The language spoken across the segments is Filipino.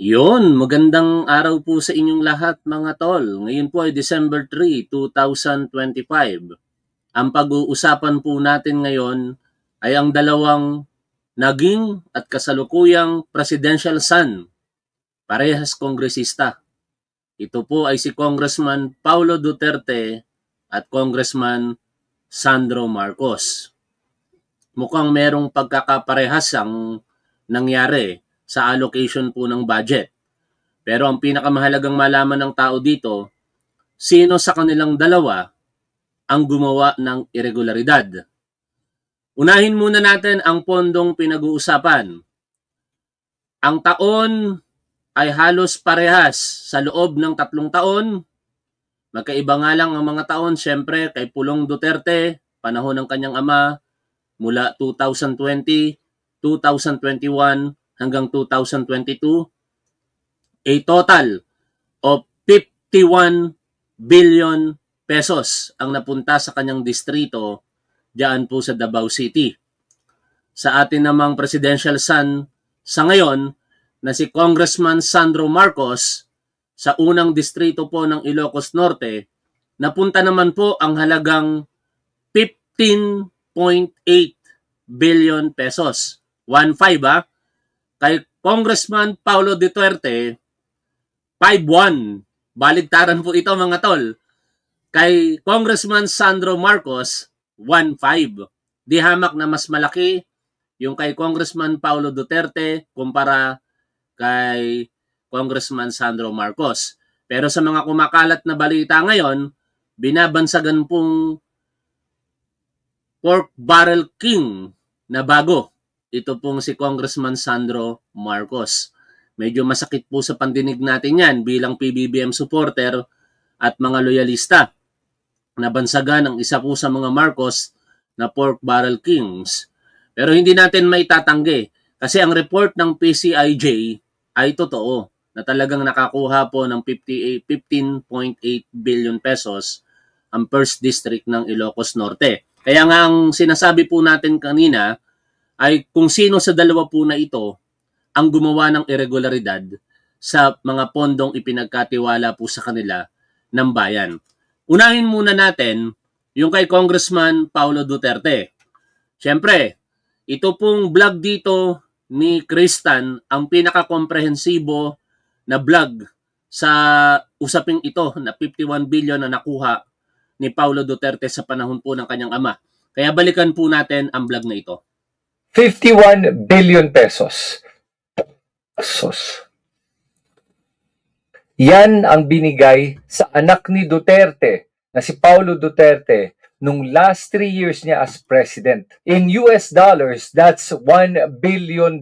Yun, magandang araw po sa inyong lahat mga tol. Ngayon po ay December 3, 2025. Ang pag-uusapan po natin ngayon ay ang dalawang naging at kasalukuyang presidential son, parehas kongresista. Ito po ay si Congressman Paulo Duterte at Congressman Sandro Marcos. Mukhang merong pagkakaparehas ang nangyari sa allocation po ng budget. Pero ang pinakamahalagang malaman ng tao dito, sino sa kanilang dalawa ang gumawa ng irregularidad. Unahin muna natin ang pondong pinag-uusapan. Ang taon ay halos parehas sa loob ng 3 taon. Magkaiba nga lang ang mga taon, syempre kay Pulong Duterte, panahon ng kanyang ama, mula 2020, 2021 hanggang 2022, a total of 51 billion pesos ang napunta sa kanyang distrito diyan po sa Davao City. Sa atin namang presidential son sa ngayon na si Congressman Sandro Marcos sa unang distrito po ng Ilocos Norte, napunta naman po ang halagang 15.8 billion pesos. 1.5 ha. Kay Congressman Paulo Duterte, 5-1. Baligtaran po ito mga tol. Kay Congressman Sandro Marcos, 1-5. Di hamak na mas malaki yung kay Congressman Paulo Duterte kumpara kay Congressman Sandro Marcos. Pero sa mga kumakalat na balita ngayon, binabansagan pong pork barrel king na bago. Ito pong si Congressman Sandro Marcos. Medyo masakit po sa pandinig natin yan bilang PBBM supporter at mga loyalista. Nabansagan ang isa po sa mga Marcos na pork barrel kings. Pero hindi natin may tatanggi kasi ang report ng PCIJ ay totoo na talagang nakakuha po ng 15.8 billion pesos ang First District ng Ilocos Norte. Kaya nga ang sinasabi po natin kanina ay kung sino sa dalawa po na ito ang gumawa ng irregularidad sa mga pondong ipinagkatiwala po sa kanila ng bayan. Unahin muna natin yung kay Congressman Paulo Duterte. Siyempre, ito pong vlog dito ni Kristan ang pinaka-komprehensibo na vlog sa usaping ito na 51 billion na nakuha ni Paulo Duterte sa panahon po ng kanyang ama. Kaya balikan po natin ang vlog na ito. 51 billion pesos. Yan ang binigay sa anak ni Duterte na si Paulo Duterte nung last 3 years niya as president. In US dollars, that's $1 billion.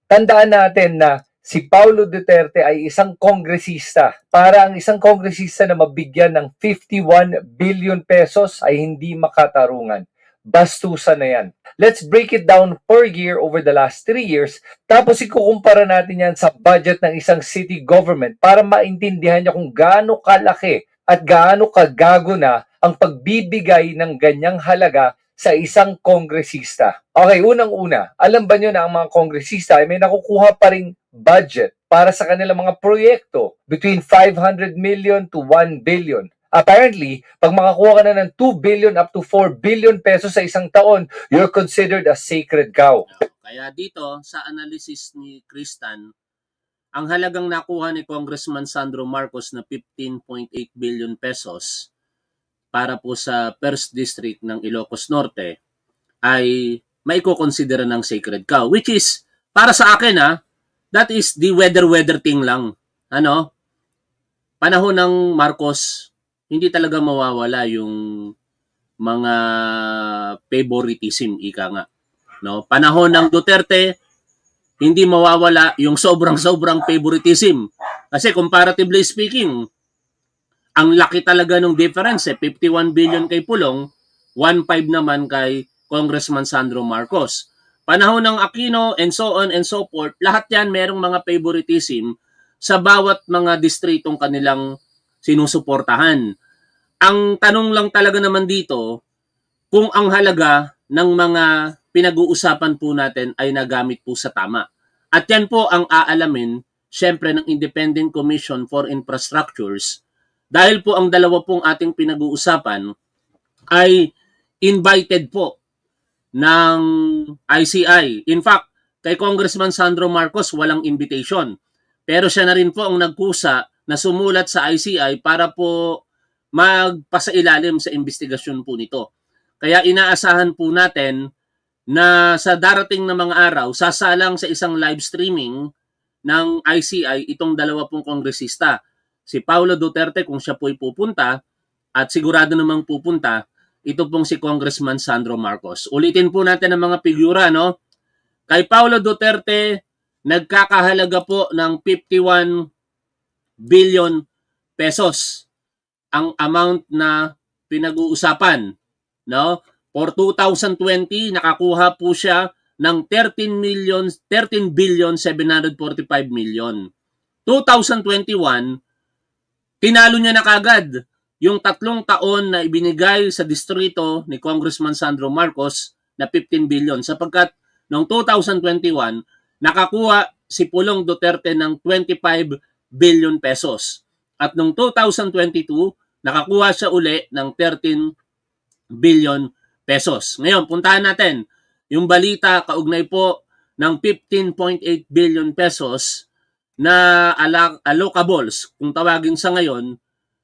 Tandaan natin na si Paulo Duterte ay isang kongresista. Para ang isang kongresista na mabigyan ng 51 billion pesos ay hindi makatarungan. Bastusan na yan. Let's break it down per year over the last 3 years. Tapos ikukumpara natin yan sa budget ng isang city government para maintindihan niyo kung gaano kalaki at gaano kagago na ang pagbibigay ng ganyang halaga sa isang kongresista. Okay, unang-una, alam ba niyo na ang mga kongresista ay may nakukuha pa ring budget para sa kanilang mga proyekto between 500 million to 1 billion. Apparently, pag makakuha ka na ng 2 billion up to 4 billion pesos sa isang taon, you're considered a sacred cow. Kaya dito, sa analysis ni Kristan, ang halagang nakuha ni Congressman Sandro Marcos na 15.8 billion pesos para po sa First District ng Ilocos Norte ay maiko-consider ng sacred cow. Which is, para sa akin that is the weather thing lang. Panahon ng Marcos, hindi talaga mawawala yung mga favoritism, ika nga. Panahon ng Duterte, hindi mawawala yung sobrang favoritism. Kasi comparatively speaking, ang laki talaga ng difference. 51 billion kay Pulong, 1.5 naman kay Congressman Sandro Marcos. Panahon ng Aquino and so on and so forth, lahat yan merong mga favoritism sa bawat mga distritong kanilang sinusuportahan. Ang tanong lang talaga naman dito, kung ang halaga ng mga pinag-uusapan po natin ay nagamit po sa tama. At yan po ang aalamin syempre ng Independent Commission for Infrastructures, dahil po ang dalawa pong ating pinag-uusapan ay invited po ng ICI. In fact, kay Congressman Sandro Marcos walang invitation. Pero siya na rin po ang nagkusa na sumulat sa ICI para po magpasailalim sa investigasyon po nito. Kaya inaasahan po natin na sa darating na mga araw, sasalang sa isang live streaming ng ICI itong dalawa pong kongresista. Si Paulo Duterte kung siya po'y pupunta at sigurado namang pupunta, ito pong si Congressman Sandro Marcos. Ulitin po natin ang mga figura, no? Kay Paulo Duterte, nagkakahalaga po ng 51 billion pesos ang amount na pinag-uusapan, no? For 2020, nakakuha po siya ng 13 billion 745 million. 2021, tinalo niya na kagad yung 3 taon na ibinigay sa distrito ni Congressman Sandro Marcos na 15 billion sapagkat noong 2021, nakakuha si Pulong Duterte ng 25 billion pesos. At noong 2022, nakakuha siya uli ng 13 billion pesos. Ngayon, puntahan natin yung balita kaugnay po ng 15.8 billion pesos na allocables, kung tawagin sa ngayon,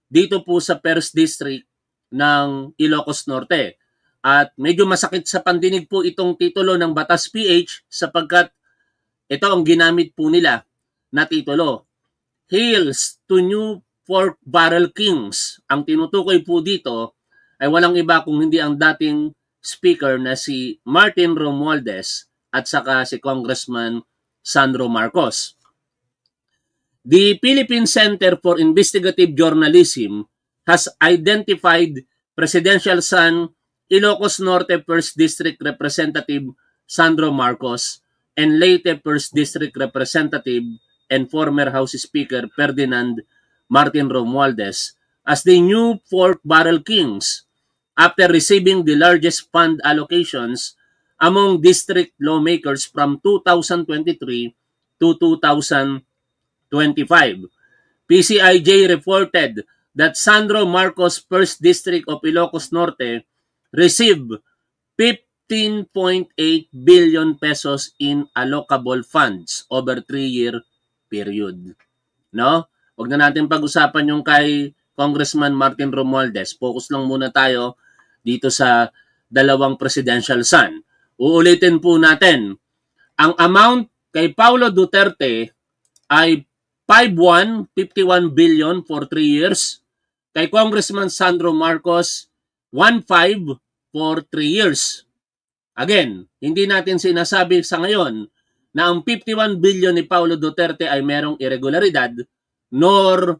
dito po sa First District ng Ilocos Norte. At medyo masakit sa pandinig po itong titulo ng Batas PH sapagkat ito ang ginamit po nila na titulo. Hails to new pork barrel kings. Ang tinutukoy po dito ay walang iba kung hindi ang dating speaker na si Martin Romualdez at saka si Congressman Sandro Marcos. The Philippine Center for Investigative Journalism has identified Presidential Son Ilocos Norte 1st District Representative Sandro Marcos and Leyte 1st District Representative and former House Speaker Ferdinand Martin Romualdez as the new pork barrel kings after receiving the largest fund allocations among district lawmakers from 2023 to 2025. PCIJ reported that Sandro Marcos 1st District of Ilocos Norte received 15.8 billion pesos in allocable funds over 3-year period. No? Huwag na natin pag-usapan yung kay Congressman Martin Romualdez. Focus lang muna tayo dito sa dalawang presidential son. Uulitin po natin, ang amount kay Paulo Duterte ay 51 billion for 3 years. Kay Congressman Sandro Marcos, 15 for 3 years. Again, hindi natin sinasabi sa ngayon na ang 51 billion ni Paulo Duterte ay merong irregularidad, nor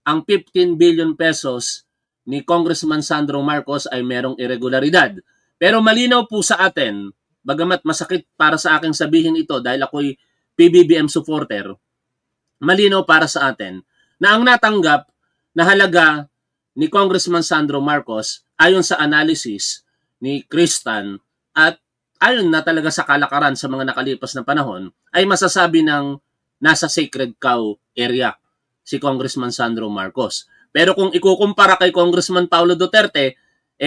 ang 15 billion pesos ni Congressman Sandro Marcos ay merong irregularidad. Pero malinaw po sa atin, bagamat masakit para sa akin sabihin ito dahil ako'y PBBM supporter, malinaw para sa atin na ang natanggap na halaga ni Congressman Sandro Marcos ayon sa analysis ni Kristan at ayon na talaga sa kalakaran sa mga nakalipas na panahon ay masasabi ng nasa sacred cow area si Congressman Sandro Marcos. Pero kung ikukumpara kay Congressman Paulo Duterte,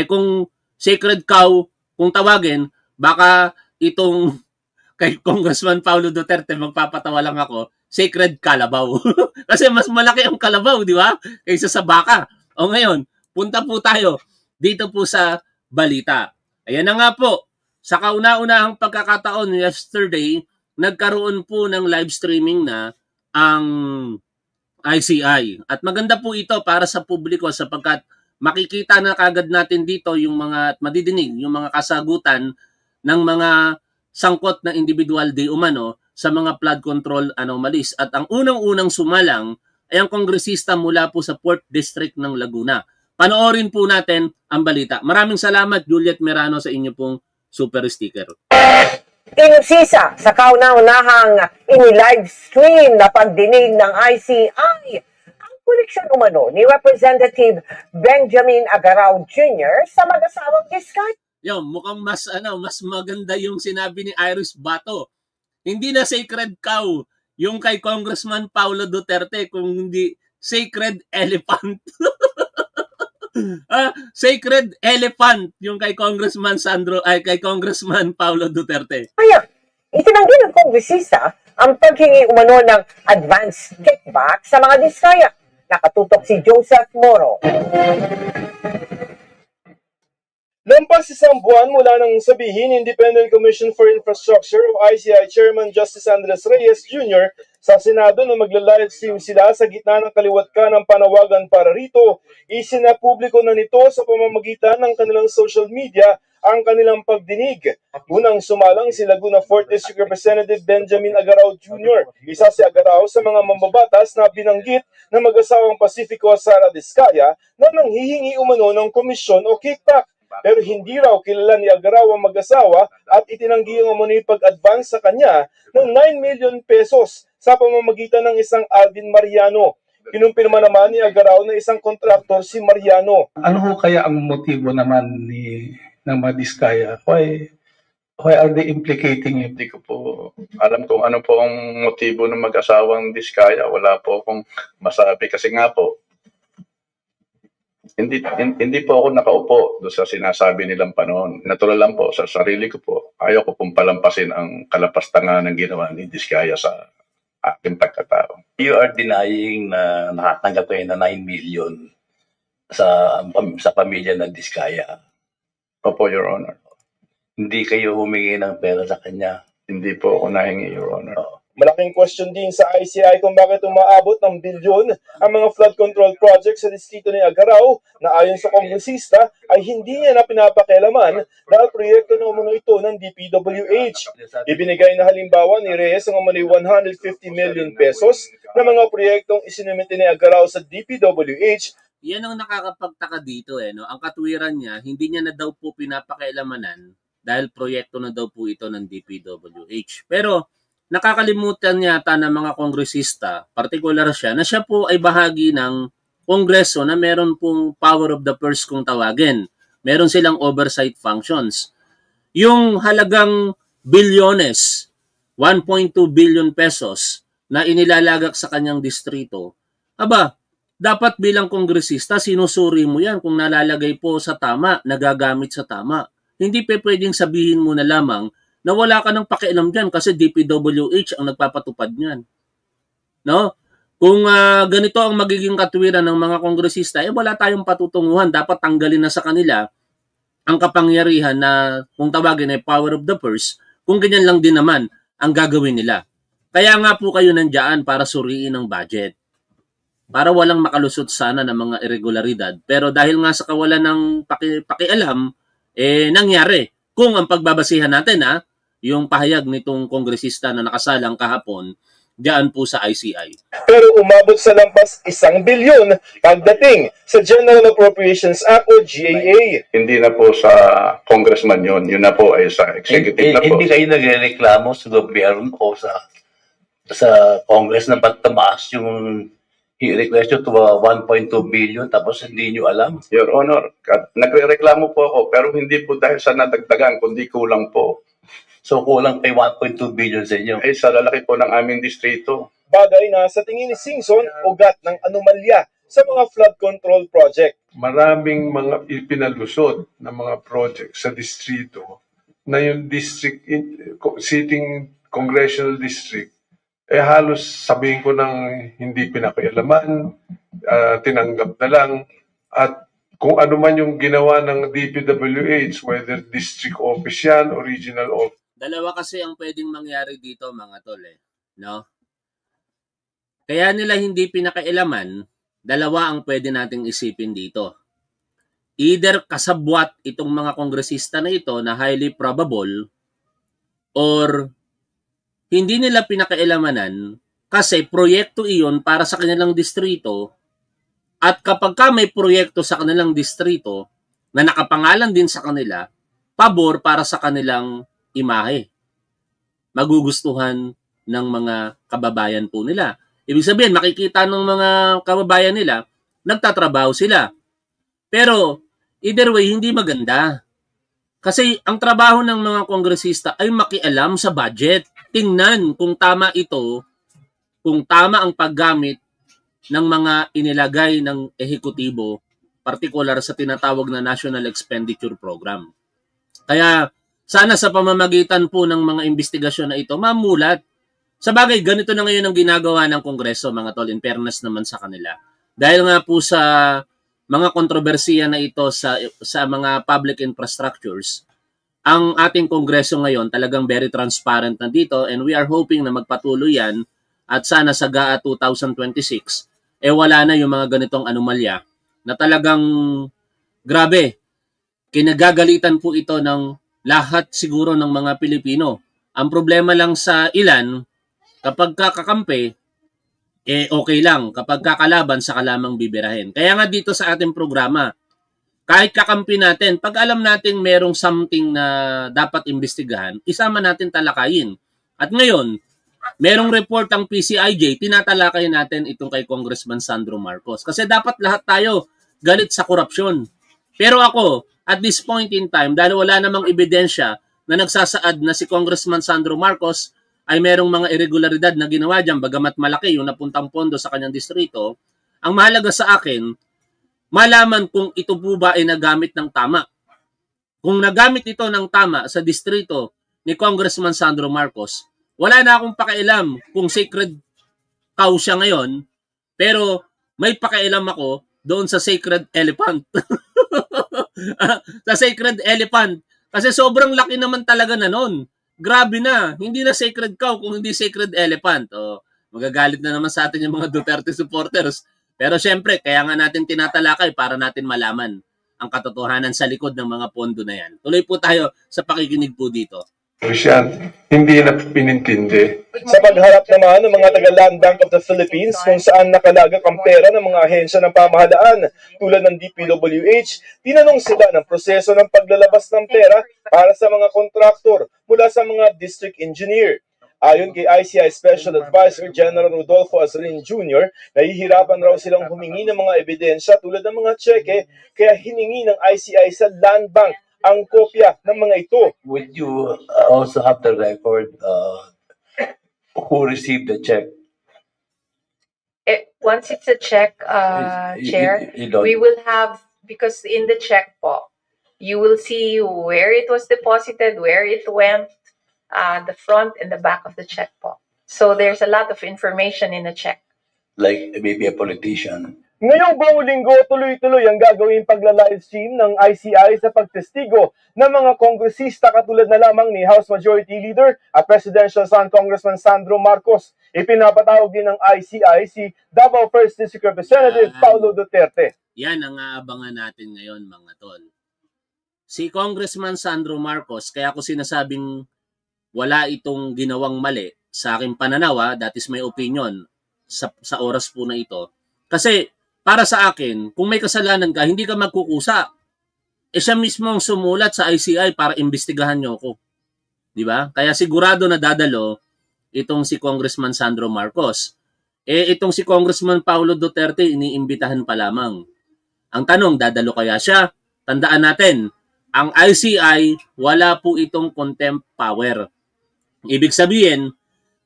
kung sacred cow, kung tawagin, baka itong kay Congressman Paulo Duterte, magpapatawa lang ako, sacred kalabaw. Kasi mas malaki ang kalabaw, di ba? Kaysa sa baka. O ngayon, punta po tayo dito po sa balita. Ayan na nga po, sa kauna-unahang pagkakataon yesterday, nagkaroon po ng live streaming na ang ICI. At maganda po ito para sa publiko sapagkat makikita na kagad natin dito yung mga madidinig, yung mga kasagutan ng mga sangkot na individual di umano sa mga flood control anomalies. At ang unang-unang sumalang ay ang kongresista mula po sa 4th District ng Laguna. Panoorin po natin ang balita. Maraming salamat, Juliet Merano, sa inyo pong super sticker. Inusisa sa kauna-unahang ini-live stream na pagdinig ng ICI ang koleksyon umano ni Representative Benjamin Agaraw Jr. sa mag-asawang Diskay. Yo, mukhang mas maganda yung sinabi ni Iris Bato. Hindi na sacred cow yung kay Congressman Paulo Duterte, kung hindi Sacred Elephant. Sacred Elephant yung kay Congressman kay Congressman Paulo Duterte. Kaya, itinanggi ng kongresista ang paghingi umano ng advance kickback sa mga diskaya. Nakatutok si Joseph Moro. Lampas isang buwan mula nang sabihin Independent Commission for Infrastructure o ICI Chairman Justice Andres Reyes Jr. sa Senado na magla-livestream sila sa gitna ng kaliwat ka ng panawagan para rito, isinapubliko na nito sa pamamagitan ng kanilang social media ang kanilang pagdinig. Unang sumalang si Laguna 4th District Representative Benjamin Agarao Jr. Isa si Agarao sa mga mambabatas na binanggit na mag-asawang Pacifico Sara Diskaya na nanghihingi umano ng komisyon o kickback. Pero hindi raw kilala ni Agarao ang mag-asawa at itinanggi ang umano'y pag-advance sa kanya ng 9 million pesos sa pamamagitan ng isang Alvin Mariano. Kinumpirma naman ni Agarao na isang kontraktor si Mariano. Ano ho kaya ang motibo naman ng Madiskaya? Why are they implicating him? Hindi ko po alam kung ano po ang motibo ng mag-asawang Diskaya. Wala po akong masabi kasi nga po, hindi po ako nakaupo doon sa sinasabi nilang panahon. Natural lang po, sa sarili ko po, ayaw ko pong palampasin ang kalapastangan ng ginawa ni Diskaya sa aking pagkatao. You are denying na nakatanggap kayo na 9 million sa pamilya ng Diskaya. Opo, Your Honor. Hindi kayo humingi ng pera sa kanya. Hindi po ako nahingi, Your Honor. Malaking question din sa ICI kung bakit umaabot ng bilyon ang mga flood control projects sa distrito ni Agarao na ayon sa kongresista ay hindi niya na pinapakialaman dahil proyekto na umano ito ng DPWH. Ibinigay na halimbawa ni Reyes ang umano'y 150 million pesos na mga proyektong isinumite ni Agarao sa DPWH. Yan ang nakakapagtaka dito no? Ang katwiran niya, hindi niya na daw po pinapakialamanan dahil proyekto na daw po ito ng DPWH. Pero nakakalimutan yata ng mga kongresista, partikular siya, na siya po ay bahagi ng kongreso na meron pong power of the purse kung tawagin. Meron silang oversight functions. Yung halagang bilyones, 1.2 billion pesos na inilalagak sa kanyang distrito, dapat bilang kongresista, sinusuri mo yan kung nalalagay po sa tama, nagagamit sa tama. Hindi pa pwedeng sabihin mo na lamang na wala ka ng pakialam dyan kasi DPWH ang nagpapatupad niyan. No? Kung ganito ang magiging katwiran ng mga kongresista, wala tayong patutunguhan. Dapat tanggalin na sa kanila ang kapangyarihan na kung tawagin ay power of the purse, kung ganyan lang din naman ang gagawin nila. Kaya nga po kayo nandiyan para suriin ang budget. Para walang makalusot sana ng mga irregularidad. Pero dahil nga sa kawalan ng pakialam, nangyari. Kung ang pagbabasihan natin yung pahayag nitong kongresista na nakasalang kahapon diyan po sa ICI. Pero umabot sa lampas 1 bilyon pagdating sa General Appropriations Act o GAA. Hindi na po sa congressman yun na po ay sa executive na po. Hindi kayo nagreklamo sa gobyerno o sa Congress na patamaas yung i-request to 1.2 billion tapos hindi nyo alam? Your Honor, nagre-reklamo po ako pero hindi po dahil sa nadagdagan kundi kulang po. So kulang kay 1.2 billion sa inyo? Sa lalaki po ng aming distrito. Bagay na sa tingin ni Singson, ugat ng anomalya sa mga flood control project. Maraming mga ipinalusot na mga project sa distrito na yung district, sitting congressional district, halos sabihin ko ng hindi pinakialaman, tinanggap na lang, at kung ano man yung ginawa ng DPWH, whether district office yan o regional office. Dalawa kasi ang pwedeng mangyari dito mga tol no? Kaya nila hindi pinakailaman, dalawa ang pwede nating isipin dito. Either kasabwat itong mga kongresista na ito na highly probable or hindi nila pinakailamanan kasi proyekto iyon para sa kanilang distrito at kapag ka may proyekto sa kanilang distrito na nakapangalan din sa kanila, pabor para sa kanilang imahe. Magugustuhan ng mga kababayan po nila. Ibig sabihin, makikita ng mga kababayan nila, nagtatrabaho sila. Pero, either way, hindi maganda. Kasi ang trabaho ng mga kongresista ay makialam sa budget. Tingnan kung tama ito kung tama ang paggamit ng mga inilagay ng ehekutibo, particular sa tinatawag na National Expenditure Program. Kaya sana sa pamamagitan po ng mga investigasyon na ito, mamulat. Sa bagay, ganito na ngayon ang ginagawa ng Kongreso, mga tol, in fairness naman sa kanila. Dahil nga po sa mga kontrobersiya na ito sa mga public infrastructures, ang ating Kongreso ngayon talagang very transparent na dito, and we are hoping na magpatuloy yan at sana sa GAA 2026, wala na yung mga ganitong anomalya na talagang grabe. Kinagagalitan po ito ng lahat siguro ng mga Pilipino. Ang problema lang sa ilan, kapag kakampi, okay lang. Kapag kakalaban, saka lamang bibirahin. Kaya nga dito sa ating programa, kahit kakampi natin, pag alam natin merong something na dapat imbestigahan, isama natin talakayin. At ngayon, merong report ang PCIJ, tinatalakay natin itong kay Congressman Sandro Marcos. Kasi dapat lahat tayo galit sa korupsyon. Pero ako, at this point in time, dahil wala namang ebidensya na nagsasaad na si Congressman Sandro Marcos ay merong mga irregularidad na ginawa dyan, bagamat malaki yung napuntang pondo sa kanyang distrito, ang mahalaga sa akin, malaman kung ito po ba ay nagamit ng tama. Kung nagamit ito ng tama sa distrito ni Congressman Sandro Marcos, wala na akong pakialam kung sacred cow siya ngayon, pero may pakialam ako doon sa sacred elephant. Sa sacred elephant. Kasi sobrang laki naman talaga na nun. Grabe na. Hindi na sacred cow kung hindi sacred elephant. Magagalit na naman sa atin yung mga Duterte supporters. Pero syempre, kaya nga natin tinatalakay para natin malaman ang katotohanan sa likod ng mga pondo na yan. Tuloy po tayo sa pakikinig po dito. Hindi na pinintindi. Sa pagharap naman ng mga taga-Land Bank of the Philippines kung saan nakalagak ang pera ng mga ahensya ng pamahalaan tulad ng DPWH, tinanong sila ng proseso ng paglalabas ng pera para sa mga kontraktor mula sa mga district engineer. Ayon kay ICI Special Advisor General Rodolfo Azrin Jr., nahihirapan raw silang humingi ng mga ebidensya tulad ng mga tseke, kaya hiningi ng ICI sa Land Bank ang kopya ng mga ito. Would you also have the record who received the check? Once it's a check, Chair, we will have, because in the check po, you will see where it was deposited, where it went, the front and the back of the check po. So there's a lot of information in a check. Like maybe a politician. Ngayong buong linggo, tuloy-tuloy ang gagawin pagla-livestream ng ICI sa pagtestigo ng mga kongresista katulad na lamang ni House Majority Leader at Presidential Son Congressman Sandro Marcos. Ipinapatawag din ng ICI si Davao 1st District Representative Paulo Duterte. Yan ang aabangan natin ngayon, mga tol. Si Congressman Sandro Marcos, kaya ko sinasabing wala itong ginawang mali sa aking pananaw, that is my opinion sa oras po na ito. Kasi para sa akin, kung may kasalanan ka, hindi ka magkukusa. Siya mismo ang sumulat sa ICI para imbestigahan niyo ako. Di ba? Kaya sigurado na dadalo itong si Congressman Sandro Marcos. Itong si Congressman Paulo Duterte, iniimbitahan pa lamang. Ang tanong, dadalo kaya siya? Tandaan natin, ang ICI, wala po itong contempt power. Ibig sabihin,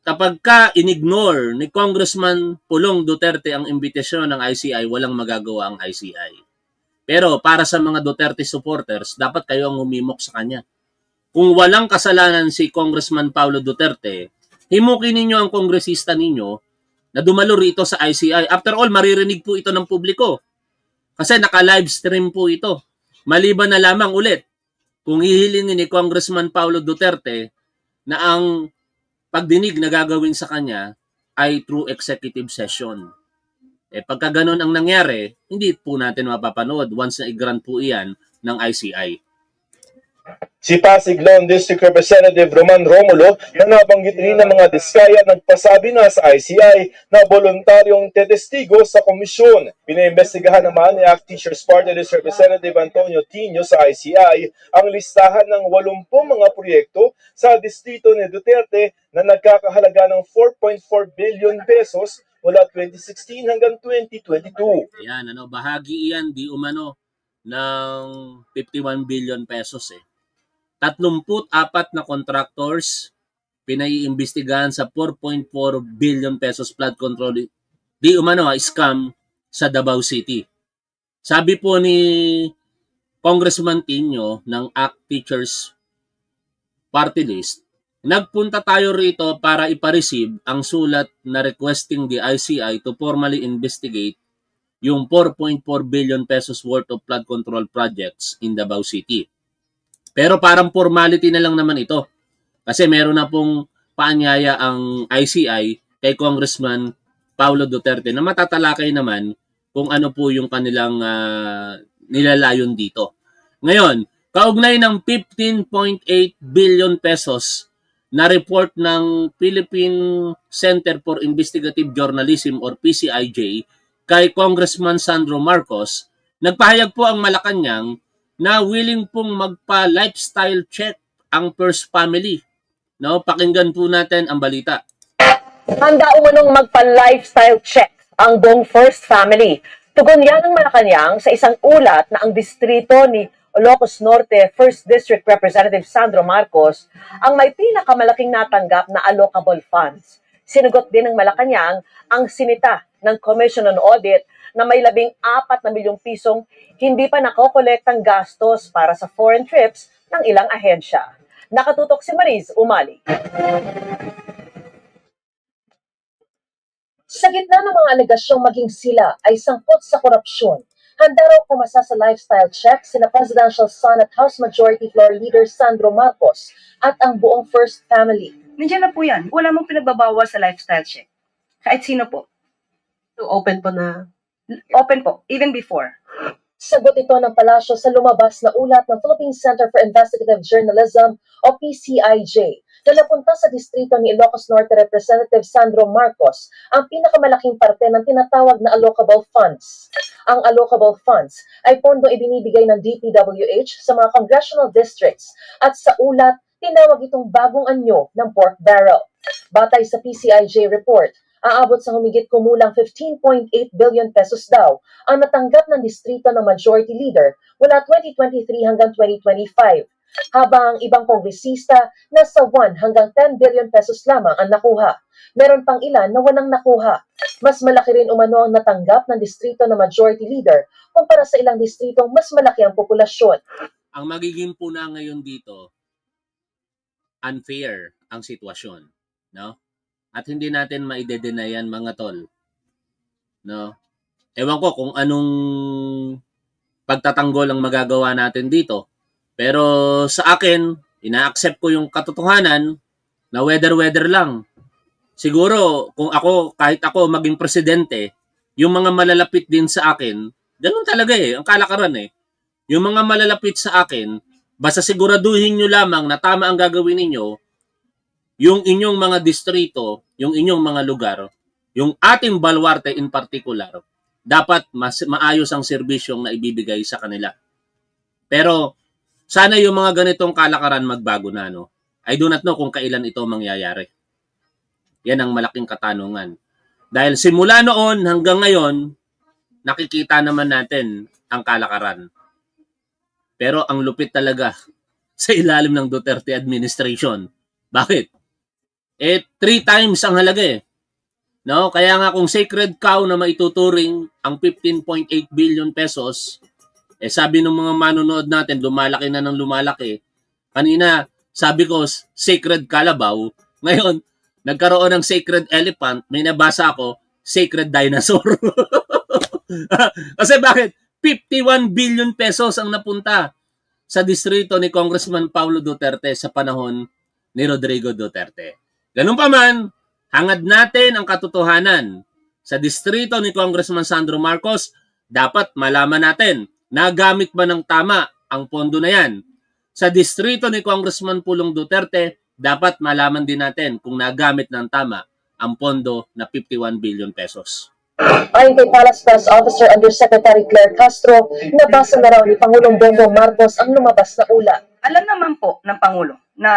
kapag ka inignore ni Congressman Pulong Duterte ang imbitasyon ng ICI, walang magagawa ang ICI. Pero para sa mga Duterte supporters, dapat kayo ang humimok sa kanya. Kung walang kasalanan si Congressman Paulo Duterte, himukin ninyo ang kongresista ninyo na dumalo rito sa ICI. After all, maririnig po ito ng publiko. Kasi naka-livestream po ito. Maliban na lamang ulit, kung hihilingin ni Congressman Paulo Duterte na ang pagdinig na gagawin sa kanya ay through executive session. Pagka ganun ang nangyari, hindi po natin mapapanood once na i-grant po iyan ng ICI. Si Pasig Lone District Representative Roman Romulo na nabanggit rin ng mga Diskaya nagpasabi na sa ICI na voluntaryong tetestigo sa komisyon. Pinaimbestigahan naman ni ACT Teachers Party List Representative Antonio Tino sa ICI ang listahan ng 80 mga proyekto sa distrito ni Duterte na nagkakahalaga ng 4.4 billion pesos mula 2016 hanggang 2022. Ayan, bahagi iyan di umano ng 51 billion pesos 34 na contractors pinaiimbestigahan sa 4.4 billion pesos flood control di umano scam sa Davao City. Sabi po ni Congressman Tino ng ACT Teachers Party List, nagpunta tayo rito para ipareceive ang sulat na requesting the ICI to formally investigate yung 4.4 billion pesos worth of flood control projects in Davao City. Pero parang formality na lang naman ito. Kasi meron na pong paanyaya ang ICI kay Congressman Paulo Duterte na matatalakay naman kung ano po yung kanilang nilalayon dito. Ngayon, kaugnay ng 15.8 billion pesos na report ng Philippine Center for Investigative Journalism or PCIJ kay Congressman Sandro Marcos, nagpahayag po ang Malacanang na willing pong magpa-lifestyle check ang first family. No, pakinggan po natin ang balita. Handa umanong magpa-lifestyle check ang buong first family. Tugon yan ng Malacanang sa isang ulat na ang distrito ni Ilocos Norte 1st District Representative Sandro Marcos ang may pinakamalaking natanggap na allocable funds. Sinugot din ng Malacanang ang sinita ng Commission on Audit na may 14 na milyong pisong hindi pa nakokolektang gastos para sa foreign trips ng ilang ahensya. Nakatutok si Mariz Umali. Sa gitna ng mga alegasyong maging sila ay sangkot sa korupsyon, handa raw pumasa sa lifestyle check sina Presidential Son at House Majority Floor Leader Sandro Marcos at ang buong first family. Nandiyan na po yan. Wala mong pinagbabawal sa lifestyle check. Kahit sino po. So open po na? Open po. Even before. Sagot ito ng palasyo sa lumabas na ulat ng Philippine Center for Investigative Journalism o PCIJ na napunta sa distrito ni Ilocos Norte Representative Sandro Marcos ang pinakamalaking parte ng tinatawag na allocable funds. Ang allocable funds ay pondong ibinibigay ng DPWH sa mga congressional districts at sa ulat, tinawag itong bagong anyo ng pork barrel. Batay sa PCIJ report, aabot sa humigit kumulang 15.8 billion pesos daw ang natanggap ng distrito ng majority leader mula 2023 hanggang 2025, habang ang ibang kongresista nasa 1 hanggang 10 billion pesos lamang ang nakuha. Meron pang ilan na walang nakuha. Mas malaki rin umano ang natanggap ng distrito ng majority leader kumpara sa ilang distritong mas malaki ang populasyon. Ang magiging puna ngayon dito, unfair ang sitwasyon, no? At hindi natin maide-deny yan, mga tol. No? Ewan ko kung anong pagtatanggol ang magagawa natin dito. Pero sa akin, ina-accept ko yung katotohanan na weather-weather lang. Siguro, kung ako, kahit ako maging presidente, yung mga malalapit din sa akin, ganun talaga ang kalakaran Yung mga malalapit sa akin, basta siguraduhin nyo lamang na tama ang gagawin ninyo, yung inyong mga distrito, yung inyong mga lugar, yung ating baluarte in particular, dapat mas maayos ang serbisyong na ibibigay sa kanila. Pero sana yung mga ganitong kalakaran magbago na, no? I do not know kung kailan ito mangyayari. Yan ang malaking katanungan. Dahil simula noon hanggang ngayon, nakikita naman natin ang kalakaran. Pero ang lupit talaga sa ilalim ng Duterte administration. Bakit? 3 times ang halaga No? Kaya nga kung sacred cow na maituturing ang 15.8 billion pesos, sabi ng mga manonood natin, lumalaki na ng lumalaki. Kanina, sabi ko, sacred kalabaw. Ngayon, nagkaroon ng sacred elephant. May nabasa ako, sacred dinosaur. Kasi bakit? 51 billion pesos ang napunta sa distrito ni Congressman Paulo Duterte sa panahon ni Rodrigo Duterte. Ganun pa man, hangad natin ang katotohanan. Sa distrito ni Congressman Sandro Marcos, dapat malaman natin, nagamit ba ng tama ang pondo na yan? Sa distrito ni Congressman Pulong Duterte, dapat malaman din natin kung nagamit ng tama ang pondo na 51 billion pesos. Ayon kay Palace Press Officer Undersecretary Claire Castro, nabasa na raw ni Pangulong Bongbong Marcos ang lumabas na ulat. Alam naman po ng Pangulo na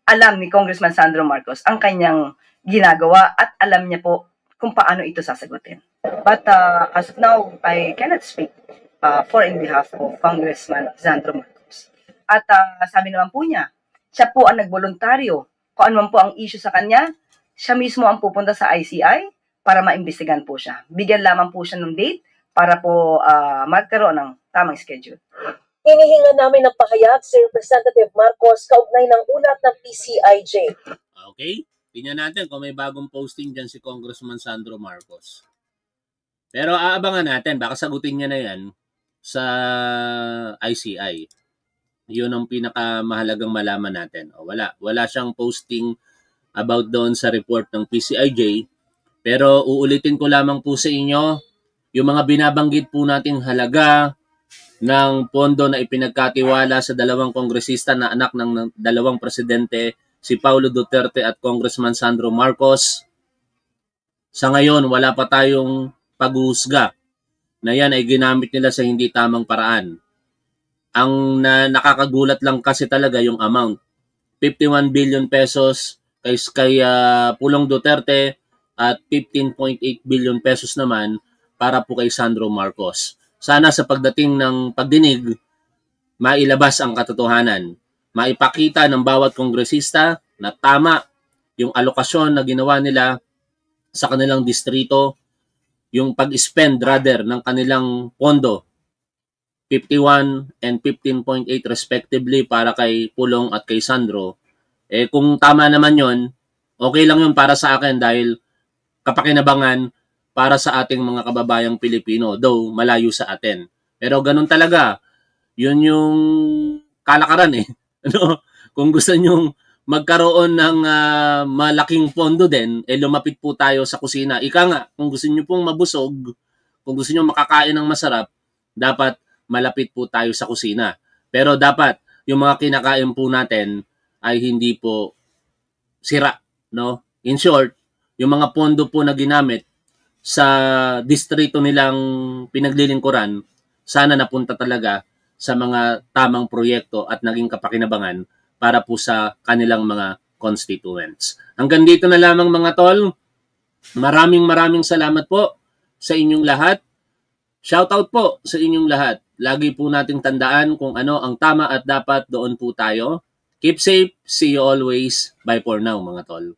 alam ni Congressman Sandro Marcos ang kanyang ginagawa at alam niya po kung paano ito sasagutin. But as of now, I cannot speak for in behalf of Congressman Sandro Marcos. At sabi naman po niya, siya po ang nagboluntaryo kung ano man po ang issue sa kanya, siya mismo ang pupunta sa ICI para maimbestigahan po siya. Bigyan lamang po siya ng date para po magkaroon ng tamang schedule. Hinihinga namin ng pahayag si Representative Marcos kaugnay ng ulat ng PCIJ. Okay? Tingnan natin kung may bagong posting dyan si Congressman Sandro Marcos. Pero aabangan natin, baka sagutin niya na yan sa ICI. Yun ang pinakamahalagang malaman natin. O, wala siyang posting about doon sa report ng PCIJ. Pero uulitin ko lamang po sa inyo, yung mga binabanggit po nating halaga ng pondo na ipinagkatiwala sa dalawang kongresista na anak ng dalawang presidente, si Paulo Duterte at Congressman Sandro Marcos. Sa ngayon, wala pa tayong paghuhusga na yan ay ginamit nila sa hindi tamang paraan. Ang nakakagulat lang kasi talaga yung amount. 51 billion pesos kay Pulong Duterte at 15.8 billion pesos naman para po kay Sandro Marcos. Sana sa pagdating ng pagdinig, mailabas ang katotohanan. Maipakita ng bawat kongresista na tama yung alokasyon na ginawa nila sa kanilang distrito, yung pag-spend rather ng kanilang pondo, 51 and 15.8 respectively para kay Pulong at kay Sandro. Kung tama naman yon, okay lang yun para sa akin dahil kapakinabangan para sa ating mga kababayang Pilipino, though malayo sa atin. Pero ganun talaga, yun yung kalakaran Ano? Kung gusto nyong magkaroon ng malaking pondo din, lumapit po tayo sa kusina. Ika nga, kung gusto nyo pong mabusog, kung gusto nyo makakain ng masarap, dapat malapit po tayo sa kusina. Pero dapat, yung mga kinakain po natin ay hindi po sira. No? In short, yung mga pondo po na ginamit sa distrito nilang pinaglilingkuran, sana napunta talaga sa mga tamang proyekto at naging kapakinabangan para po sa kanilang mga constituents. Hanggang dito na lamang mga tol. Maraming salamat po sa inyong lahat. Shoutout po sa inyong lahat. Lagi po nating tandaan kung ano ang tama at dapat, doon po tayo. Keep safe. See you always. Bye for now mga tol.